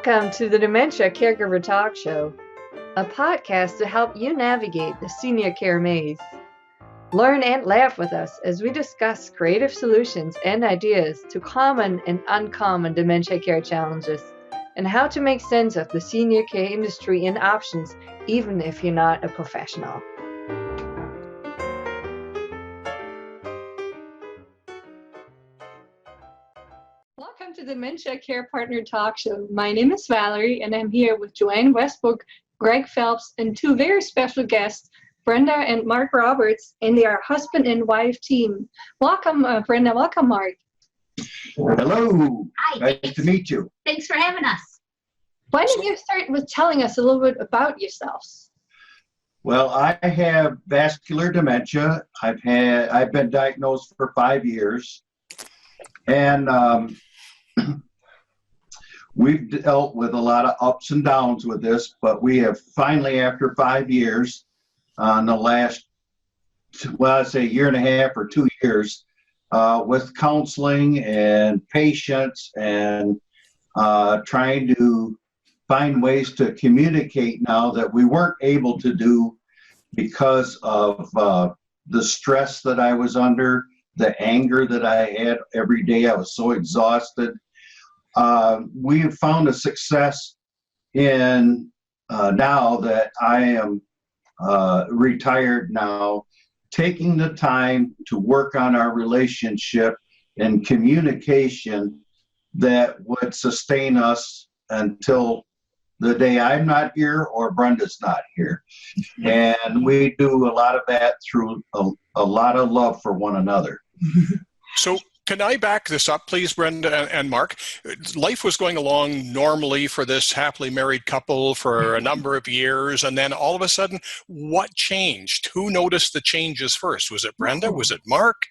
Welcome to the Dementia Caregiver Talk Show, a podcast to help you navigate the senior care maze. Learn and laugh with us as we discuss creative solutions and ideas to common and uncommon dementia care challenges, and how to make sense of the senior care industry and options, even if you're not a professional. Welcome to the Dementia Care Partner Talk Show. My name is Valerie, and I'm here with Joanne Westbrook, Greg Phelps, and two very special guests, Brenda and Mark Roberts, and they are husband and wife team. Welcome, Brenda. Welcome, Mark. Hello. Hi. Nice to meet you. Thanks for having us. Why don't you start with telling us a little bit about yourselves? Well, I have vascular dementia. I've been diagnosed for 5 years, and we've dealt with a lot of ups and downs with this, but we have finally, after 5 years, in the last, well, I'd say year and a half or 2 years, with counseling and patients and trying to find ways to communicate now that we weren't able to do because of the stress that I was under, the anger that I had every day. I was so exhausted. We have found a success in now that I am retired now, taking the time to work on our relationship and communication that would sustain us until the day I'm not here or Brenda's not here. And we do a lot of that through a lot of love for one another. So can I back this up, please, Brenda and Mark? Life was going along normally for this happily married couple for a number of years, and then all of a sudden, what changed? Who noticed the changes first? Was it Brenda? Was it Mark?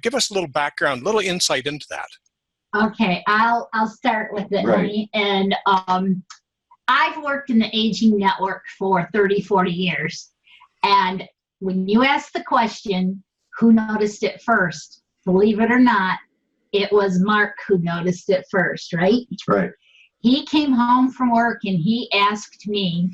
Give us a little background, a little insight into that. Okay, I'll start with it, Right. honey. And I've worked in the aging network for 30, 40 years. And when you ask the question, who noticed it first? Believe it or not, it was Mark who noticed it first, right? Right. He came home from work and he asked me,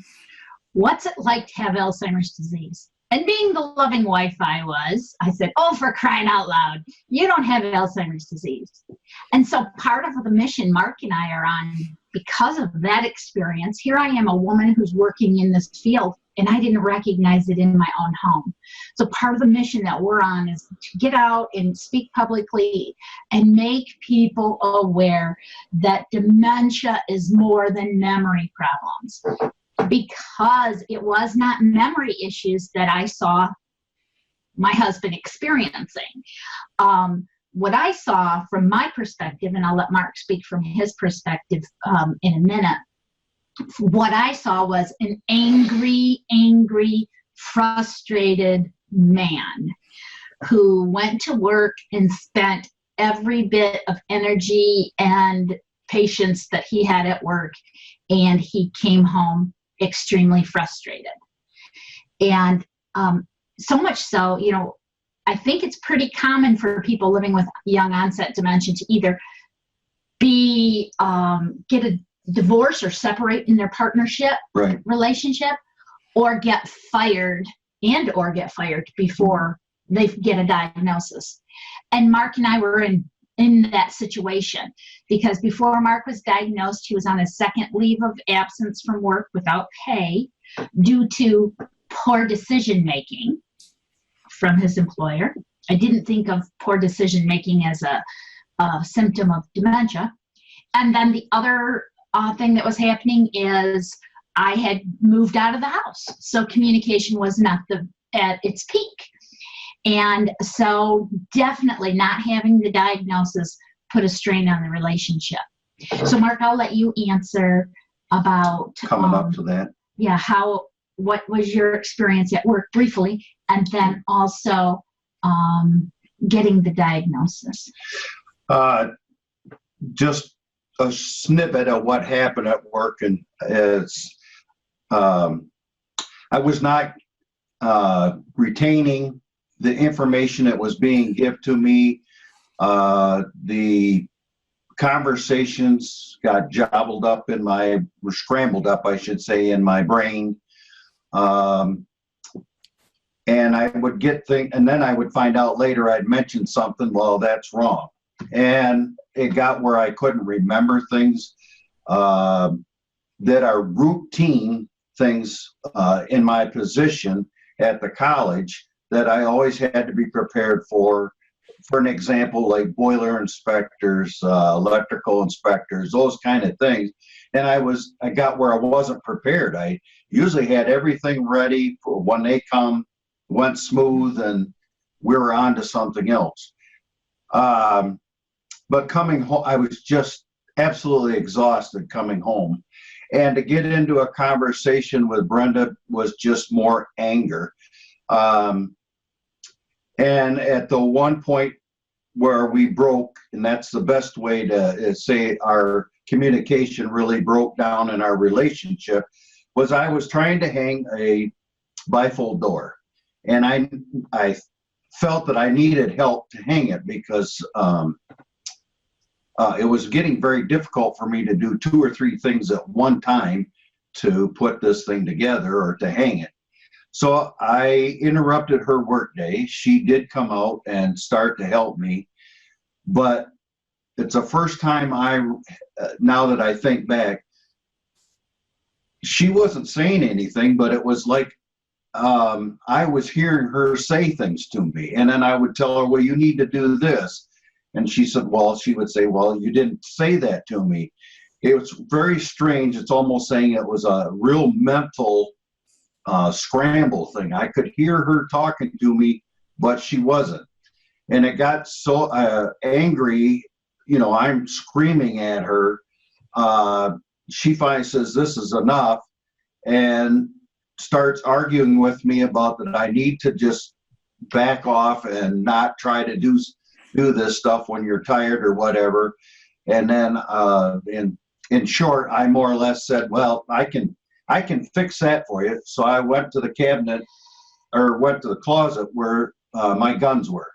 what's it like to have Alzheimer's disease? And being the loving wife I was, I said, oh, for crying out loud, you don't have Alzheimer's disease. And so part of the mission Mark and I are on, because of that experience, here I am, a woman who's working in this field, and I didn't recognize it in my own home. So part of the mission that we're on is to get out and speak publicly and make people aware that dementia is more than memory problems. Because it was not memory issues that I saw my husband experiencing. What I saw from my perspective, and I'll let Mark speak from his perspective in a minute, what I saw was an angry, frustrated man who went to work and spent every bit of energy and patience that he had at work, and he came home extremely frustrated. And so much so, you know, I think it's pretty common for people living with young onset dementia to either be get a divorce or separate in their partnership Right. relationship, or get fired before they get a diagnosis. And Mark and I were in that situation, because before Mark was diagnosed, he was on a second leave of absence from work without pay due to poor decision making from his employer. I didn't think of poor decision making as a symptom of dementia. And then the other thing that was happening is I had moved out of the house, so communication was not at its peak. And so definitely not having the diagnosis put a strain on the relationship. So Mark, I'll let you answer about Coming up to that. Yeah, what was your experience at work briefly, and then also getting the diagnosis. Just a snippet of what happened at work, and is I was not retaining the information that was being given to me. The conversations got scrambled up, I should say, in my brain. And I would get things, and then I would find out later I'd mentioned something, well, that's wrong. And it got where I couldn't remember things that are routine things in my position at the college that I always had to be prepared for. For an example, like boiler inspectors, electrical inspectors, those kind of things. And I got where I wasn't prepared. I usually had everything ready for when they come, went smooth, and we were on to something else. But coming home, I was just absolutely exhausted coming home. And to get into a conversation with Brenda was just more anger. And at the one point where we broke, and that's the best way to say our communication really broke down in our relationship, was I was trying to hang a bifold door. And I felt that I needed help to hang it because it was getting very difficult for me to do 2 or 3 things at one time to put this thing together or to hang it. So I interrupted her workday. She did come out and start to help me, but it's the first time now that I think back, she wasn't saying anything, but it was like I was hearing her say things to me, and then I would tell her, well, you need to do this. And she would say, well, you didn't say that to me. It was very strange. It's almost saying it was a real mental scramble thing. I could hear her talking to me, but she wasn't. And it got so angry, I'm screaming at her. She finally says, this is enough, and starts arguing with me about that I need to just back off and not try to do this stuff when you're tired or whatever. And then in short, I more or less said, well, I can fix that for you. So I went to the closet where my guns were.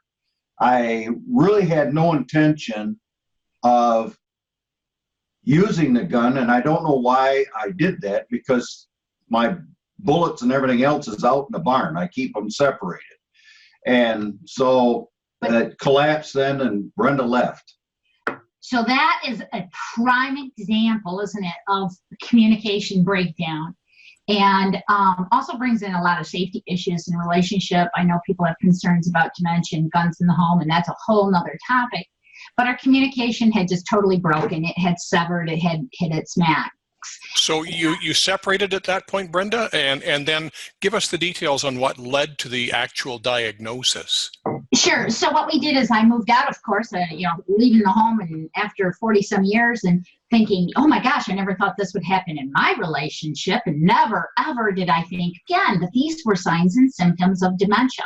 I really had no intention of using the gun, and I don't know why I did that, because my bullets and everything else is out in the barn. I keep them separated. And so it collapsed then, and Brenda left. So that is a prime example, isn't it, of communication breakdown. And also brings in a lot of safety issues in relationship. I know people have concerns about dementia and guns in the home, and that's a whole nother topic. But our communication had just totally broken. It had severed. It had hit its max. So you separated at that point, Brenda, and then give us the details on what led to the actual diagnosis. Sure. So what we did is I moved out, of course, leaving the home, and after 40-some years, and thinking, oh my gosh, I never thought this would happen in my relationship, and never, ever did I think again that these were signs and symptoms of dementia.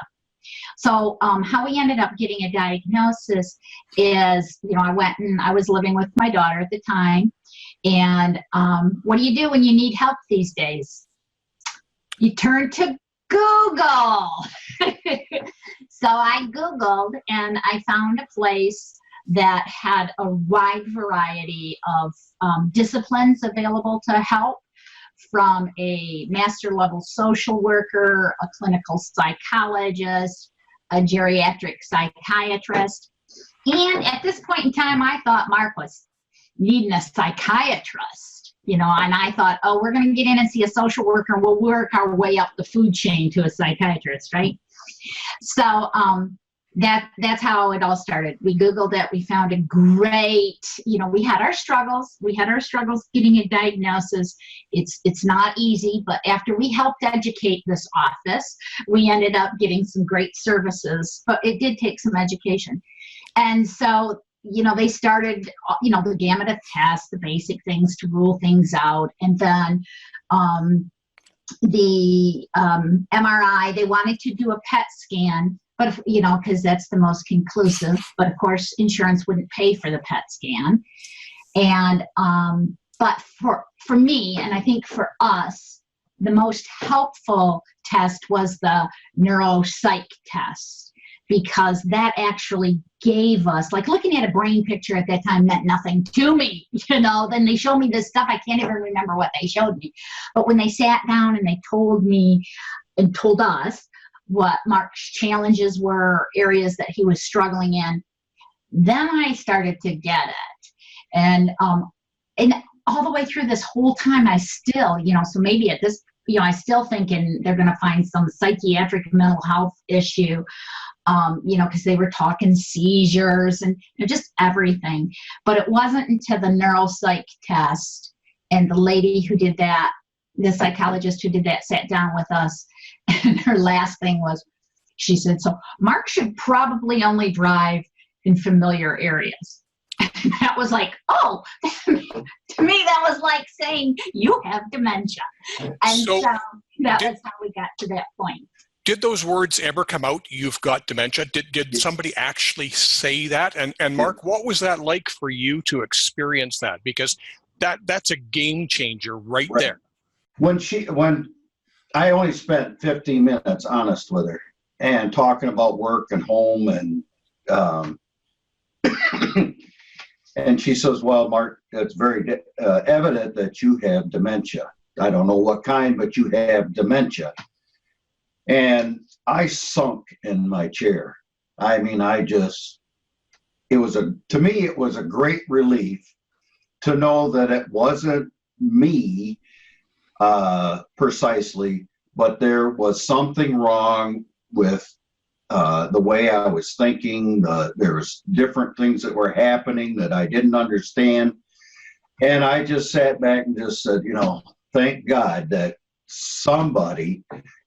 So how we ended up getting a diagnosis is, I went and I was living with my daughter at the time. And what do you do when you need help these days? You turn to Google. So I Googled, and I found a place that had a wide variety of disciplines available to help, from a master level social worker, a clinical psychologist, a geriatric psychiatrist. And at this point in time, I thought Mark was needing a psychiatrist, and I thought, oh, we're going to get in and see a social worker, and we'll work our way up the food chain to a psychiatrist, right? So that's how it all started. We Googled it. We found a great, we had our struggles. We had our struggles getting a diagnosis. It's not easy, but after we helped educate this office, we ended up getting some great services, but it did take some education. And so, they started, the gamut of tests, the basic things to rule things out. And then the MRI, they wanted to do a PET scan, but, because that's the most conclusive. But of course, insurance wouldn't pay for the PET scan. And, but for me, and I think for us, the most helpful test was the neuropsych test. because that actually gave us, like looking at a brain picture at that time meant nothing to me, you know. Then they showed me this stuff, I can't even remember what they showed me. But when they sat down and they told me and told us what Mark's challenges were, areas that he was struggling in, then I started to get it. And all the way through this whole time, I still, you know, so maybe at this, you know, I still thinking they're going to find some psychiatric mental health issue, you know, because they were talking seizures and, you know, just everything. But it wasn't until the neuropsych test and the lady who did that, the psychologist who did that, sat down with us, and her last thing was, she said, so Mark should probably only drive in familiar areas. And that was like, oh, to me, that was like saying you have dementia. And so that was how we got to that point. Did those words ever come out, you've got dementia? Did somebody actually say that? And Mark, what was that like for you to experience that? Because that's a game changer right there. When I only spent 15 minutes honest with her and talking about work and home, and and she says, well, Mark, it's very evident that you have dementia. I don't know what kind, but you have dementia. And I sunk in my chair. I mean, to me, it was a great relief to know that it wasn't me precisely, but there was something wrong with the way I was thinking. There was different things that were happening that I didn't understand. And I just sat back and just said, you know, thank God that somebody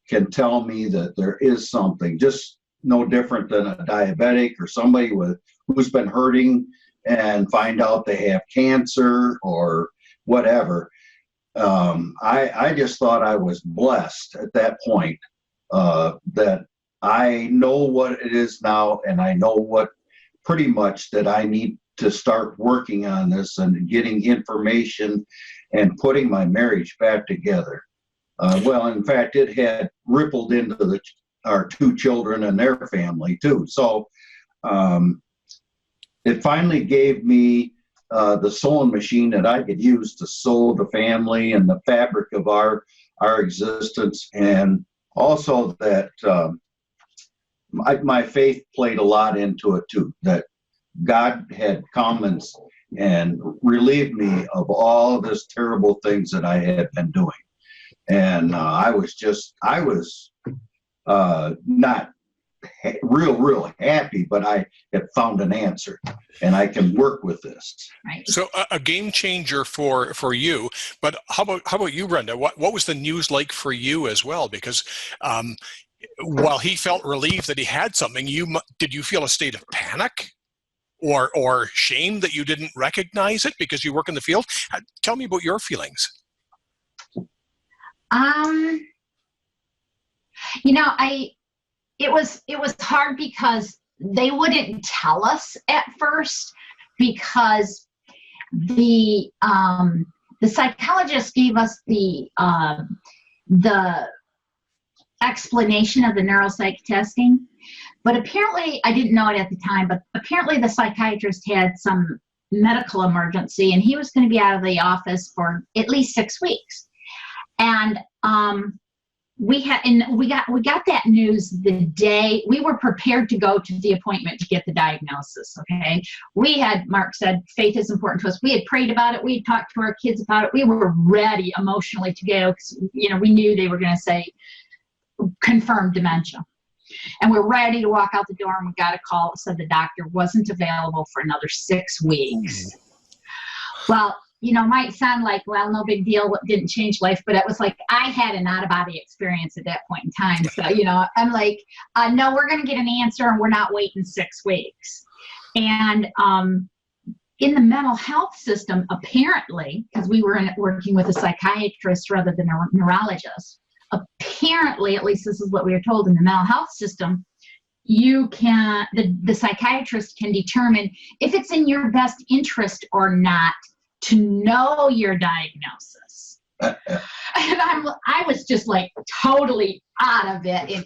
can tell me that there is something, just no different than a diabetic or somebody who's been hurting and find out they have cancer or whatever. I just thought I was blessed at that point, that I know what it is now, and I know what pretty much that I need to start working on this and getting information and putting my marriage back together. Well, in fact, it had rippled into our two children and their family too. So it finally gave me the sewing machine that I could use to sew the family and the fabric of our existence, and also that my faith played a lot into it too, that God had come and relieved me of all this terrible things that I had been doing. And I was not real happy, but I have found an answer, and I can work with this. Right. So a game changer for you. But how about you, Brenda? What was the news like for you as well? Because while he felt relieved that he had something, did you feel a state of panic or shame that you didn't recognize it because you work in the field? Tell me about your feelings. You know, it was hard because they wouldn't tell us at first, because the psychologist gave us the explanation of the neuropsych testing, but apparently, I didn't know it at the time, but apparently the psychiatrist had some medical emergency and he was going to be out of the office for at least 6 weeks. And we got that news the day we were prepared to go to the appointment to get the diagnosis. Okay, Mark said faith is important to us. We had prayed about it. We had talked to our kids about it. We were ready emotionally to go, because you know, we knew they were going to say confirmed dementia, and we're ready to walk out the door. And we got a call that said the doctor wasn't available for another 6 weeks. Well, you know, might sound like, well, no big deal, what didn't change life, but it was like I had an out-of-body experience at that point in time. So, you know, I'm like, no, we're going to get an answer and we're not waiting 6 weeks. And in the mental health system, apparently, because we were working with a psychiatrist rather than a neurologist, apparently, at least this is what we were told, in the mental health system, the psychiatrist can determine if it's in your best interest or not to know your diagnosis. I was just like totally out of it.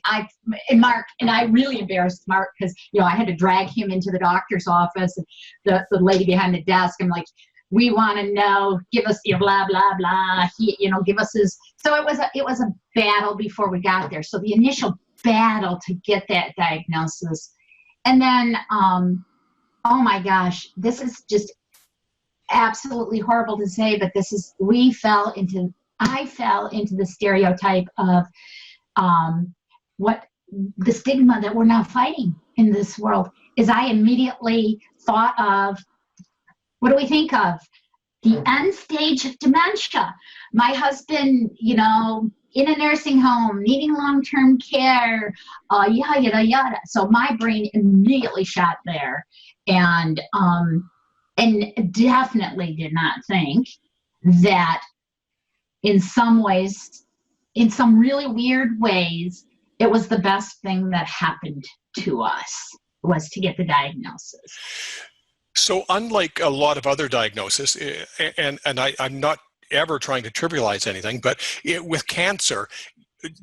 And Mark, and I really embarrassed Mark because, I had to drag him into the doctor's office. And the lady behind the desk, I'm like, we want to know, give us your blah, blah, blah. He, give us his. So it was a battle before we got there. So the initial battle to get that diagnosis. And then, oh my gosh, this is just absolutely horrible to say, but I fell into the stereotype of what the stigma that we're now fighting in this world is. I immediately thought of, what do we think of? The end stage of dementia. My husband, in a nursing home, needing long-term care, yada, yada, yada. So my brain immediately shot there, and definitely did not think that in some ways, in some really weird ways, it was the best thing that happened to us, was to get the diagnosis. So unlike a lot of other diagnoses, and I'm not ever trying to trivialize anything, but with cancer,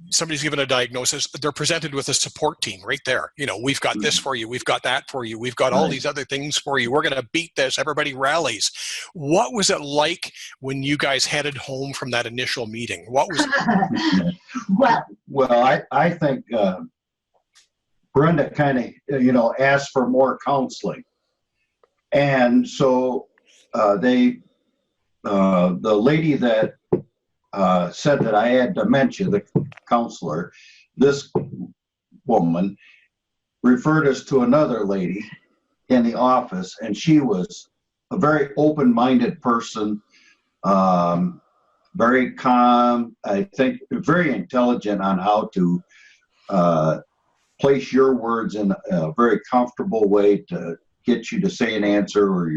somebody's given a diagnosis, they're presented with a support team right there. We've got this for you, we've got that for you, we've got all these other things for you, we're going to beat this, everybody rallies. What was it like when you guys headed home from that initial meeting? What was Well, I think Brenda kind of, asked for more counseling. And so the lady that said that I had dementia, the counselor, this woman referred us to another lady in the office, and she was a very open-minded person, very calm, I think very intelligent on how to place your words in a very comfortable way to get you to say an answer, or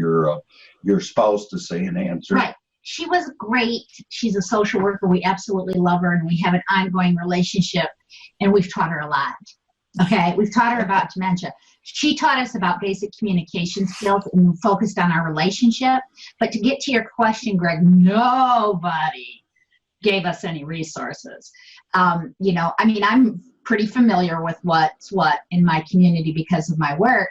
your spouse to say an answer. Right. She was great. She's a social worker. We absolutely love her, and we have an ongoing relationship, and we've taught her a lot. Okay, we've taught her about dementia. She taught us about basic communication skills and focused on our relationship. But to get to your question, Greg, nobody gave us any resources. I'm pretty familiar with what's what in my community because of my work.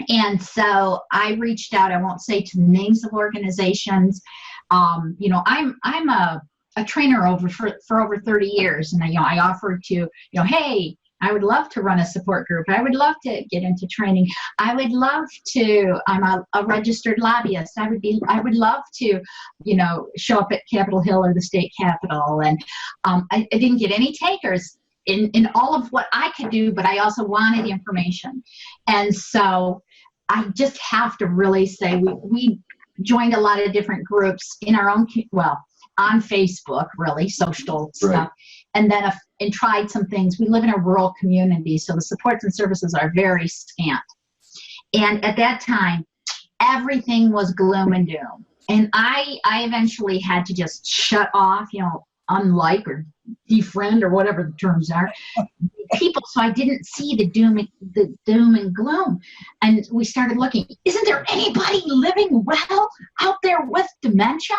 And so I reached out, I won't say to the names of organizations. I'm a trainer for over 30 years. And I offered to, hey, I would love to run a support group. I would love to get into training. I would love to, I'm a registered lobbyist. I would love to, show up at Capitol Hill or the state capitol. And I didn't get any takers in all of what I could do, but I also wanted information. And so I just have to really say we joined a lot of different groups in our own, on Facebook, really, social stuff, and then and tried some things. We live in a rural community, so the supports and services are very scant. And at that time, everything was gloom and doom. And I eventually had to just shut off, unlike or defriend or whatever the terms are, people, so I didn't see the doom and gloom. And we started looking, isn't there anybody living well out there with dementia?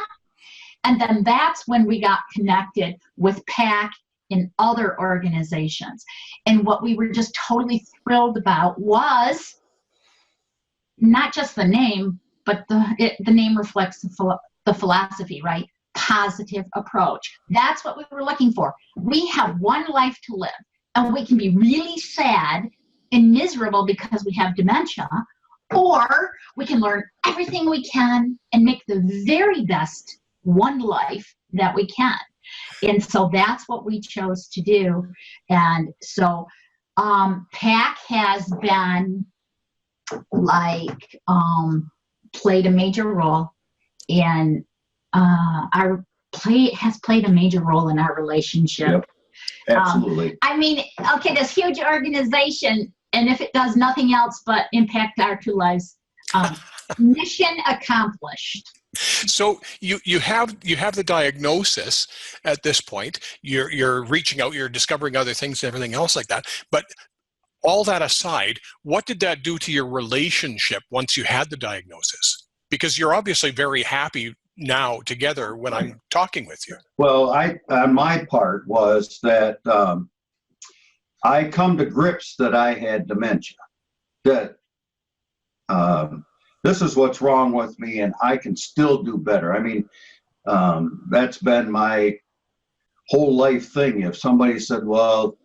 And then that's when we got connected with PAC and other organizations. And what we were just totally thrilled about was not just the name, but the name reflects the philosophy, right? Positive approach. That's what we were looking for. We have one life to live, and we can be really sad and miserable because we have dementia, or we can learn everything we can and make the very best one life that we can. And so that's what we chose to do. And so PAC has been played a major role in has played a major role in our relationship. Yep, absolutely. This huge organization, and if it does nothing else but impact our two lives, mission accomplished. So you have the diagnosis at this point. You're reaching out, you're discovering other things and everything else like that. But all that aside, what did that do to your relationship once you had the diagnosis? Because you're obviously very happy now together when I'm talking with you? Well, on my part was that I come to grips that I had dementia, that this is what's wrong with me and I can still do better. I mean, that's been my whole life thing. If somebody said, well,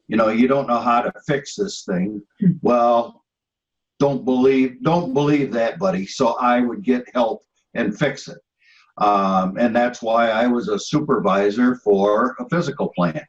you know, you don't know how to fix this thing, well, don't believe that, buddy. So I would get help and fix it. And that's why I was a supervisor for a physical plant.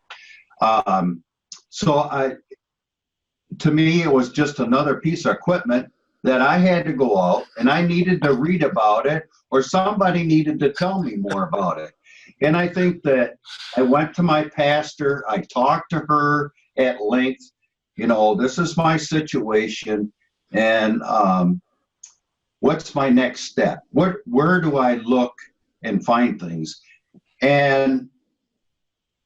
To me, it was just another piece of equipment that I had to go out and I needed to read about it, or somebody needed to tell me more about it. And I think that I went to my pastor, I talked to her at length, you know, this is my situation, and what's my next step? Where do I look and find things? And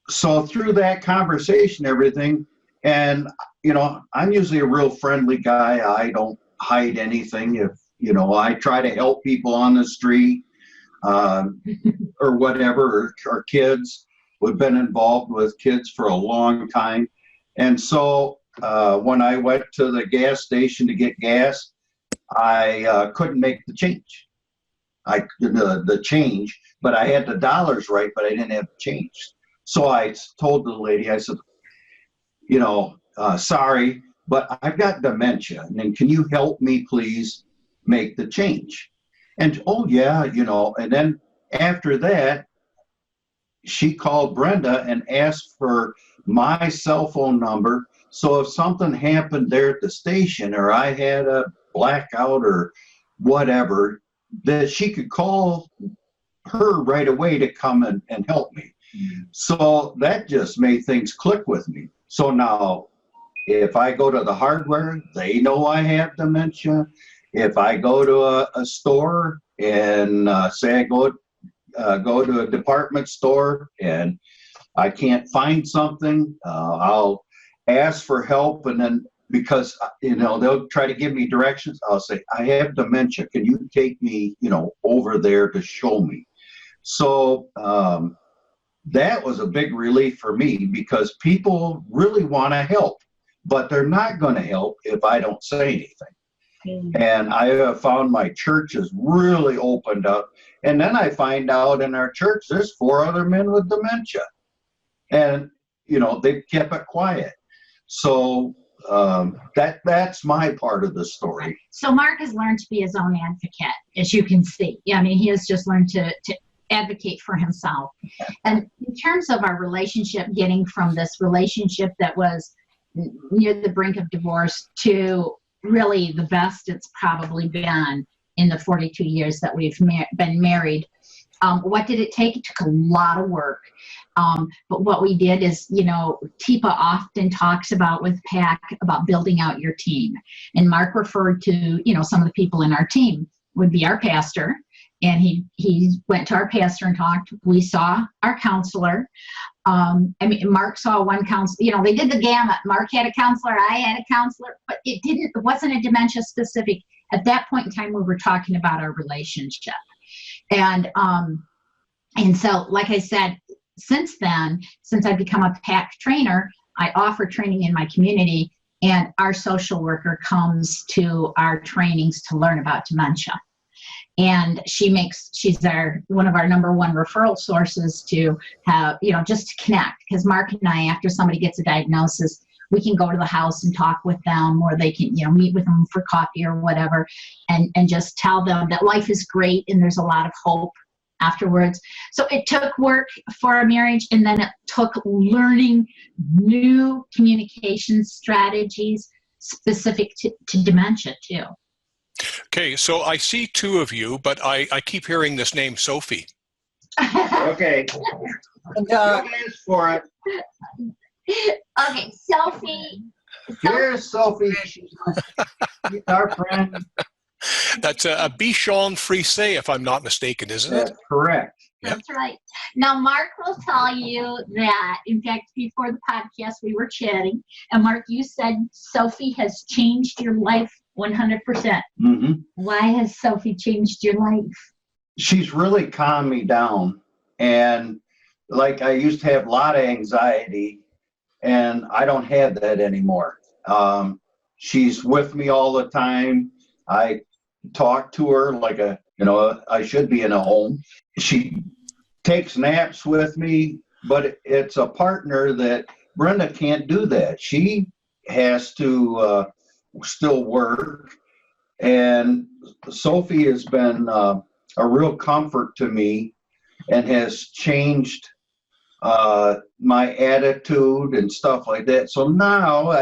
so through that conversation, everything, and you know, I'm usually a real friendly guy. I don't hide anything. If you know, I try to help people on the street or whatever, or kids. We've been involved with kids for a long time, and so when I went to the gas station to get gas, I couldn't make the change. The change, but I had the dollars right, but I didn't have the change. So I told the lady, I said, you know, sorry, but I've got dementia, and then can you help me please make the change? And oh yeah, you know, and then after that, she called Brenda and asked for my cell phone number. So if something happened there at the station, or I had a blackout or whatever, that she could call her right away to come and help me. So that just made things click with me. So now, if I go to the hardware, they know I have dementia. If I go to a store and say I go to a department store and I can't find something, I'll ask for help, and then because you know they'll try to give me directions, I'll say I have dementia. Can you take me, you know, over there to show me? So that was a big relief for me, because people really want to help, but they're not going to help if I don't say anything. And I have found my church has really opened up. And then I find out in our church there's 4 other men with dementia. And, you know, they've kept it quiet. So that's my part of the story. So Mark has learned to be his own advocate, as you can see. I mean, he has just learned to advocate for himself. And in terms of our relationship, getting from this relationship that was near the brink of divorce to really the best it's probably been in the 42 years that we've been married. What did it take? It took a lot of work. But what we did is, you know, Teepa often talks about with PAC about building out your team. And Mark referred to, you know, some of the people in our team would be our pastor. And he went to our pastor and talked. We saw our counselor. I mean, Mark saw one counselor. You know, they did the gamut. Mark had a counselor. I had a counselor. But it wasn't a dementia specific. At that point in time, we were talking about our relationship. And so, like I said, since then, since I've become a PAC trainer, I offer training in my community, and our social worker comes to our trainings to learn about dementia. And she's one of our number 1 referral sources to have, you know, just to connect. Because Mark and I, after somebody gets a diagnosis, we can go to the house and talk with them, or they can, you know, meet with them for coffee or whatever, and just tell them that life is great and there's a lot of hope afterwards. So it took work for our marriage, and then it took learning new communication strategies specific to dementia too. Okay, so I see 2 of you, but I keep hearing this name, Sophie. Okay. Don't ask for it. Okay, Sophie. Here's Sophie. She's our friend. That's a Bichon Frise, if I'm not mistaken, isn't it? That's correct. That's right. Now, Mark will tell you that, in fact, before the podcast, we were chatting, and Mark, you said Sophie has changed your life 100%. Mm-hmm. Why has Sophie changed your life? she's really calmed me down. And like I used to have a lot of anxiety, and I don't have that anymore. She's with me all the time. I talk to her like I should be in a home. She takes naps with me, but it's a partner that Brenda can't do that. She has to still work. And Sophie has been a real comfort to me and has changed my attitude and stuff like that. So now,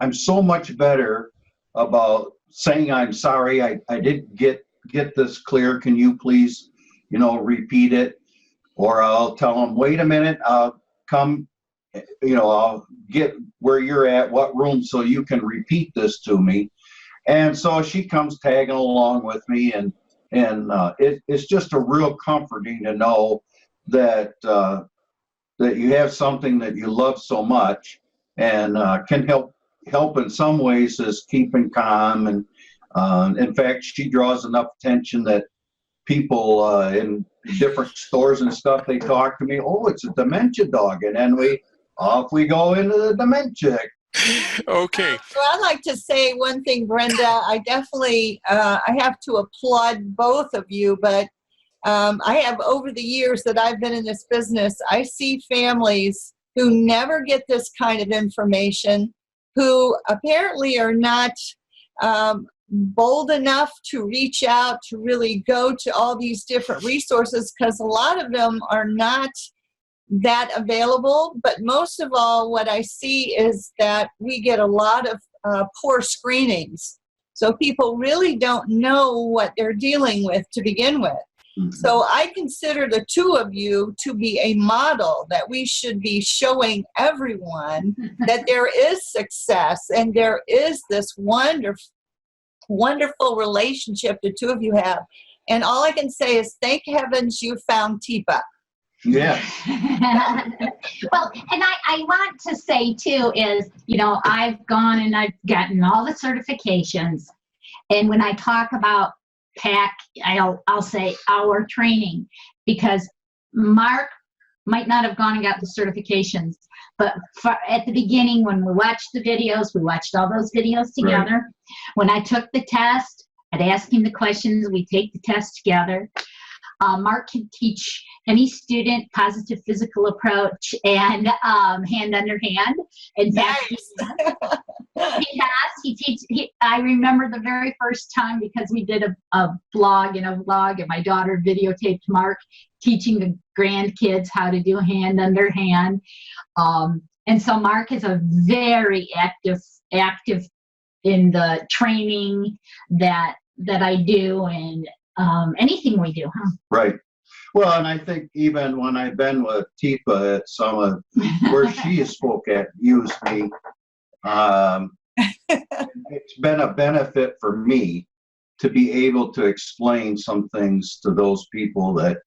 I'm so much better about saying I'm sorry. I didn't get this clear. Can you please, repeat it? Or I'll tell them, wait a minute, I'll come, I'll get where you're at, what room, so you can repeat this to me. And so she comes tagging along with me, and it's just a real comforting to know that that you have something that you love so much, and can help in some ways as keeping calm. And in fact, she draws enough attention that people in different stores and stuff, they talk to me, oh, it's a dementia dog, and then off we go into the dementia. Okay. Well, I'd like to say one thing, Brenda. I definitely, I have to applaud both of you, but I have, over the years that I've been in this business, I see families who never get this kind of information, who apparently are not bold enough to reach out, to really go to all these different resources, because a lot of them are not that available. But most of all, what I see is that we get a lot of poor screenings. So people really don't know what they're dealing with to begin with. Mm-hmm. So I consider the two of you to be a model that we should be showing everyone that there is success and there is this wonderful relationship the two of you have. And all I can say is thank heavens you found Teepa. Yeah. Well, and I want to say too is, I've gone and I've gotten all the certifications. And when I talk about PAC, I'll say our training, because Mark might not have gone and got the certifications, but at the beginning, when we watched the videos, we watched all those videos together. Right. When I took the test, I'd ask him the questions, we take the test together. Mark can teach any student positive physical approach and hand under hand. In fact, I remember the very first time, because we did a vlog, and my daughter videotaped Mark teaching the grandkids how to do hand under hand. And so Mark is a very active in the training that I do, and anything we do, huh? Right. Well, and I think even when I've been with Teepa at some of where she spoke at, used me, it's been a benefit for me to be able to explain some things to those people that,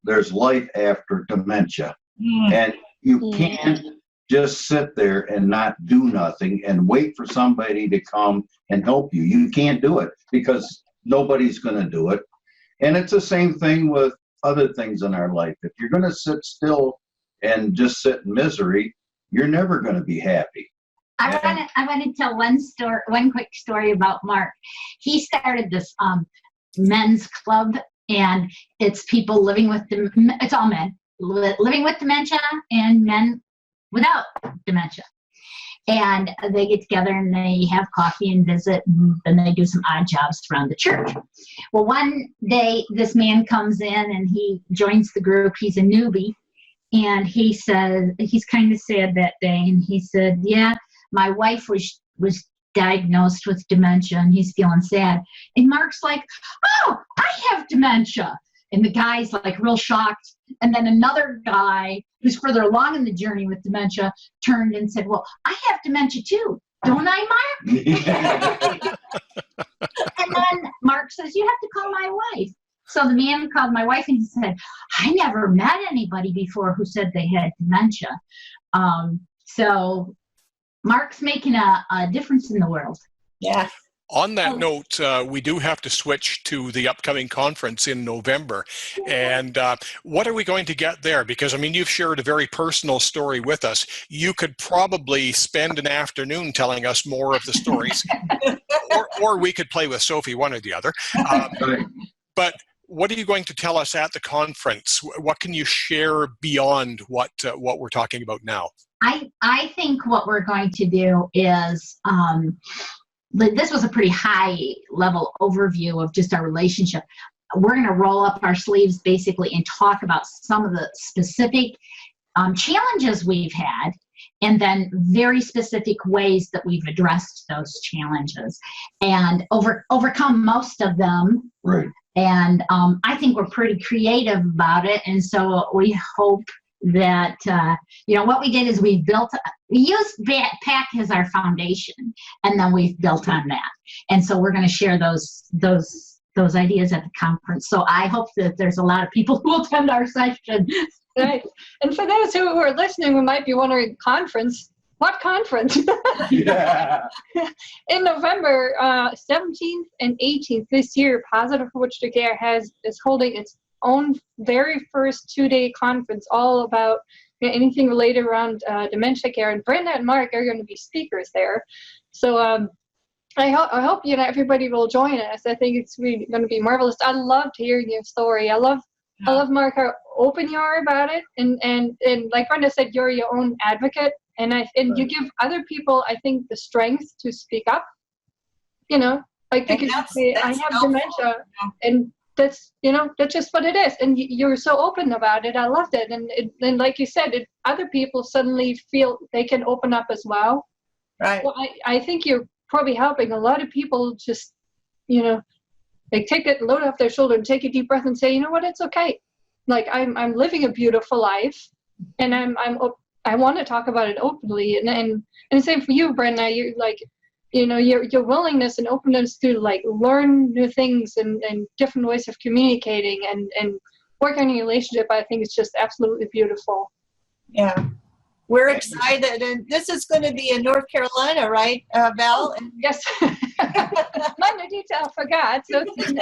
there's life after dementia. And you can't just sit there and not do nothing and wait for somebody to come and help you. You can't do it because nobody's going to do it. And it's the same thing with other things in our life. If you're going to sit still and just sit in misery, you're never going to be happy. I want to tell one quick story about Mark. He started this men's club, and it's people living with it's all men living with dementia and men without dementia. And they get together and they have coffee and visit, and then they do some odd jobs around the church. Well, one day this man comes in and he joins the group. He's a newbie, and he says, he's kind of sad that day, and he said, yeah, my wife was diagnosed with dementia, and he's feeling sad. And Mark's like, oh, I have dementia. And the guy's like real shocked. And then another guy who's further along in the journey with dementia turned and said, well, I have dementia too. Don't I, Mark? And then Mark says, you have to call my wife. So the man called my wife and he said, I never met anybody before who said they had dementia. So Mark's making a difference in the world. Yeah. On that note, we do have to switch to the upcoming conference in November. And what are we going to get there? Because, I mean, you've shared a very personal story with us. You could probably spend an afternoon telling us more of the stories, or we could play with Sophie, one or the other. But what are you going to tell us at the conference? What can you share beyond what we're talking about now? I think what we're going to do is, this was a pretty high level overview of just our relationship. We're going to roll up our sleeves basically and talk about some of the specific challenges we've had, and then very specific ways that we've addressed those challenges and overcome most of them. Right. And I think we're pretty creative about it. And so we hope that, what we did is we used PAC as our foundation, and then we've built on that. And so we're going to share those ideas at the conference. So I hope that there's a lot of people who will attend our session. Right. And for those who are listening who might be wondering, conference? What conference? yeah. In November 17th and 18th this year, Positive Approach to Care is holding its own very first 2-day conference, all about anything related around dementia care. And Brenda and Mark are going to be speakers there. So I hope everybody will join us. I think it's really going to be marvelous. I loved hearing your story. I love Mark, how open you are about it, and like Brenda said, you're your own advocate, and you give other people, I think, the strength to speak up. Like because I have dementia, and that's just what it is, and you're so open about it. I loved it, and like you said, other people suddenly feel they can open up as well. Right. Well, I think you're probably helping a lot of people just they take it, load off their shoulder, and take a deep breath and say, you know what, it's okay. Like I'm living a beautiful life, and I want to talk about it openly. And same for you, Brenda. You're like, your willingness and openness to like learn new things and different ways of communicating and work on your relationship. I think it's just absolutely beautiful. Yeah. We're excited, and this is going to be in North Carolina, right, Val? Yes. Minor detail, I forgot. So it's in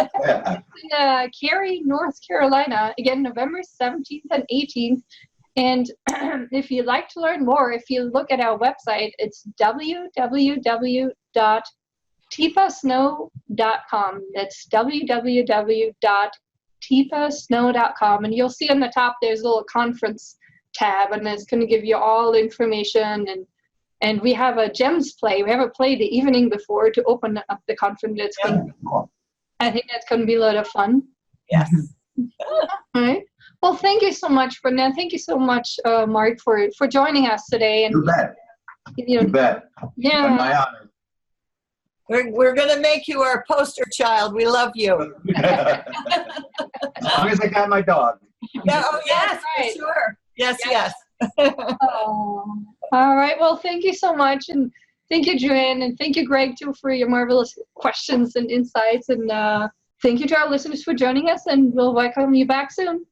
Cary, North Carolina, again, November 17th and 18th. And if you'd like to learn more, if you look at our website, it's www.tipasnow.com. That's www.tipasnow.com. And you'll see on the top there's a little conference tab, and it's going to give you all the information, and we have a gems play. We haven't played the evening before to open up the conference. I think that's going to be a lot of fun. Yes. All right. Well, thank you so much, Brenda. Thank you so much, Mark, for joining us today. And you bet. You bet. Yeah. My honor. We're going to make you our poster child. We love you. As long as I got my dog. Yeah, oh, yes, right. For sure. Yes. Oh. All right. Well, thank you so much. And thank you, Joanne. And thank you, Greg, too, for your marvelous questions and insights. And thank you to our listeners for joining us. And we'll welcome you back soon.